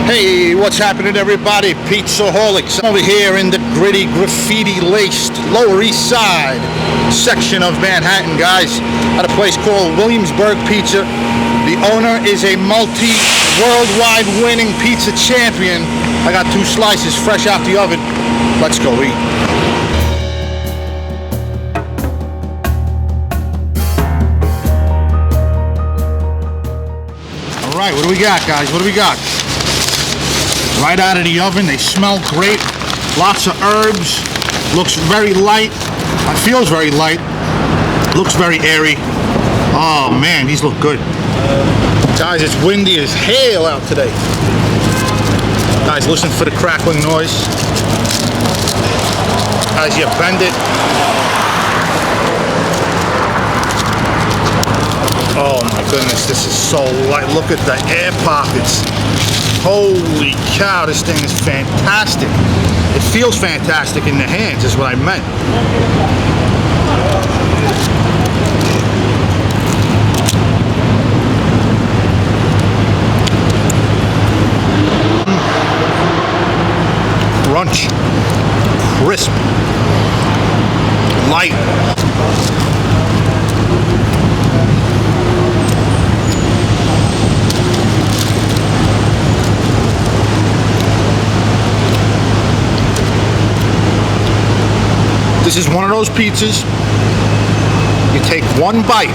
Hey, what's happening, everybody? Pizzaholics. I'm over here in the gritty, graffiti-laced Lower East Side section of Manhattan, guys, at a place called Williamsburg Pizza. The owner is a multi-worldwide winning pizza champion. I got 2 slices fresh out the oven. Let's go eat. All right, what do we got, guys? What do we got? Right out of the oven, they smell great. Lots of herbs. Looks very light. Feels very light. Looks very airy. Oh man, these look good. Guys, it's windy as hail out today. Guys, listen for the crackling noise as you bend it. Oh my goodness, this is so light. Look at the air pockets. Holy cow, this thing is fantastic. It feels fantastic in the hands, is what I meant. Crunch. Crisp. Light. This is one of those pizzas, you take one bite,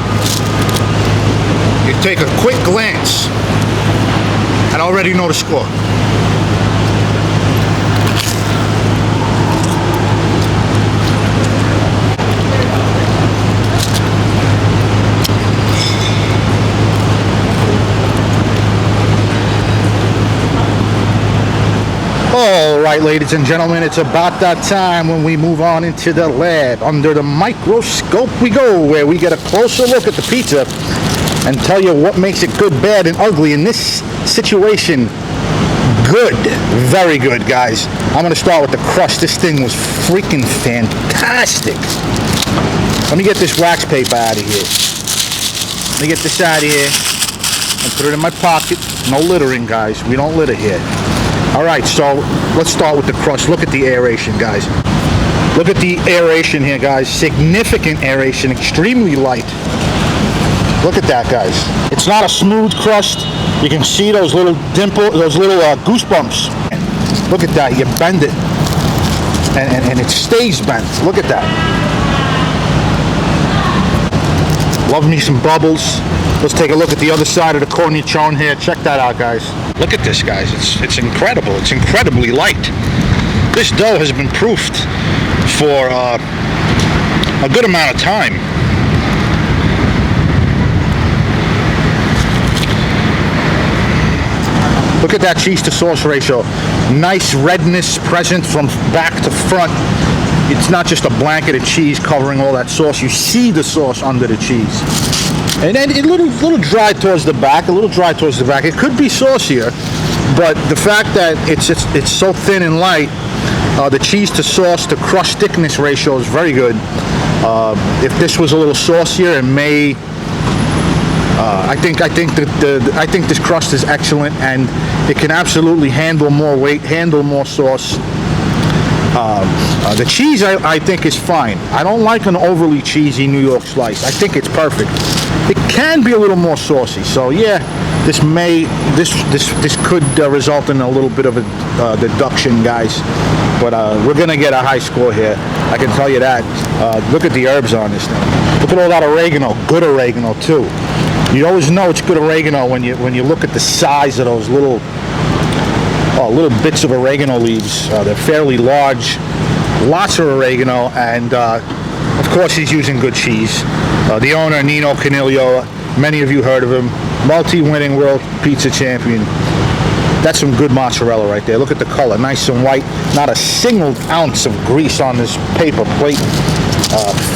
you take a quick glance, and already know the score. All right, ladies and gentlemen, it's about that time when we move on into the lab. Under the microscope we go, where we get a closer look at the pizza and tell you what makes it good, bad, and ugly. In this situation, good. Very good, guys. I'm going to start with the crust. This thing was freaking fantastic. Let me get this wax paper out of here. Let me get this out of here and put it in my pocket. No littering, guys. We don't litter here. All right, so let's start with the crust. Look at the aeration, guys. Look at the aeration here, guys. Significant aeration, extremely light. Look at that, guys. It's not a smooth crust. You can see those little goosebumps. Look at that. You bend it, and it stays bent. Look at that. Love me some bubbles. Let's take a look at the other side of the cornichon here. Check that out, guys. Look at this, guys. It's incredible. It's incredibly light. This dough has been proofed for a good amount of time. Look at that cheese to sauce ratio. Nice redness present from back to front. It's not just a blanket of cheese covering all that sauce. You see the sauce under the cheese. And then a little dry towards the back, It could be saucier, but the fact that it's so thin and light, the cheese to sauce to crust thickness ratio is very good. If this was a little saucier, it may. I think this crust is excellent, and it can absolutely handle more weight, handle more sauce. The cheese I think is fine. I don't like an overly cheesy New York slice. I think it's perfect. It can be a little more saucy, so yeah, this could result in a little bit of a deduction, guys. But we're gonna get a high score here. I can tell you that. Look at the herbs on this thing. Look at all that oregano. Good oregano too. You always know it's good oregano when you look at the size of those little bits of oregano leaves. They're fairly large. Lots of oregano, and of course he's using good cheese. The owner, Nino Coniglio, many of you heard of him. Multi-winning world pizza champion. That's some good mozzarella right there. Look at the color, nice and white. Not a single ounce of grease on this paper plate.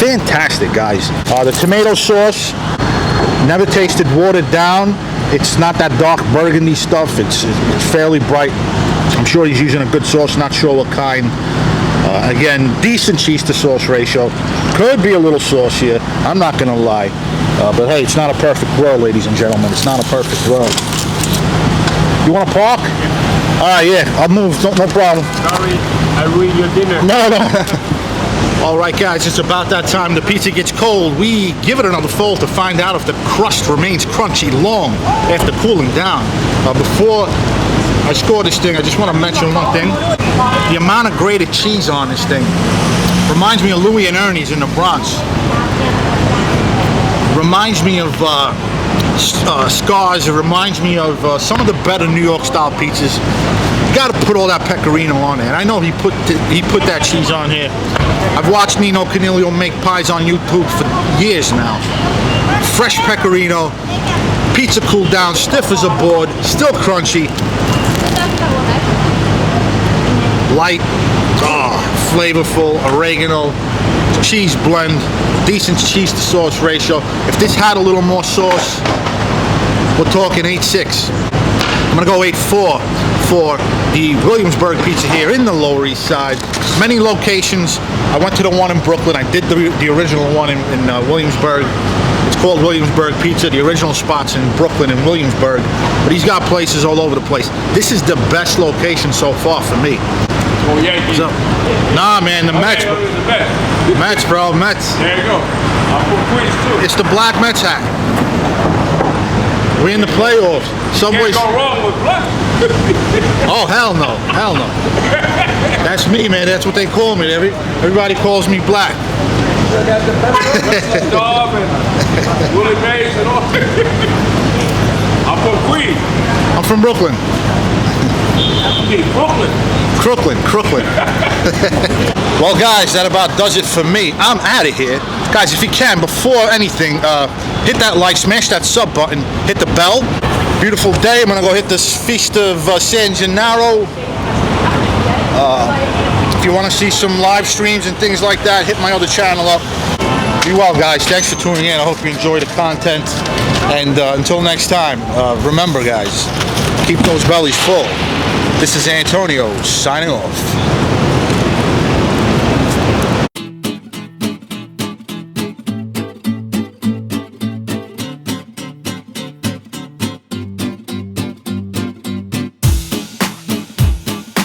Fantastic, guys. The tomato sauce, never tasted watered down. It's not that dark burgundy stuff. It's fairly bright. I'm sure he's using a good sauce, not sure what kind. Again, decent cheese to sauce ratio. Could be a little saucier, I'm not gonna lie. But hey, it's not a perfect world, ladies and gentlemen. It's not a perfect world. You wanna park? All right, yeah, I'll move. No problem. Sorry, I ruined your dinner. No. All right, guys, it's about that time. The pizza gets cold. We give it another fold to find out if the crust remains crunchy long after cooling down. Before I score this thing, I just want to mention one thing. The amount of grated cheese on this thing reminds me of Louis and Ernie's in the Bronx. Reminds me of Scars. It reminds me of some of the better New York style pizzas. You got to put all that pecorino on there. And I know he put that cheese on here. I've watched Nino Coniglio make pies on YouTube for years now. Fresh pecorino, pizza cooled down, stiff as a board, still crunchy. Light, flavorful, oregano, cheese blend, decent cheese to sauce ratio. If this had a little more sauce, we're talking 8.6. I'm gonna go 8.4 for the Williamsburg Pizza here in the Lower East Side. Many locations. I went to the one in Brooklyn. I did the original one in Williamsburg. It's called Williamsburg Pizza. The original spot's in Brooklyn and Williamsburg, but he's got places all over the place. This is the best location so far for me. Oh, Yankees. So, nah, man, the Mets. The Mets. Mets, bro, Mets. There you go. I'll put Queens too. It's the black Mets hat. We're in the playoffs. Subway's. Can't go wrong with black. Oh, hell no. Hell no. That's me, man. That's what they call me. Everybody calls me black. Dog and Willie Mays and all. I'll put Queens. I'm from Brooklyn. Crooklyn. Well, guys, that about does it for me. I'm out of here. Guys, if you can, before anything, hit that like, smash that sub button, hit the bell. Beautiful day. I'm going to go hit this Feast of San Gennaro. If you want to see some live streams and things like that, hit my other channel up. Be well, guys. Thanks for tuning in. I hope you enjoy the content. And until next time, remember, guys, keep those bellies full. This is Antonio signing off.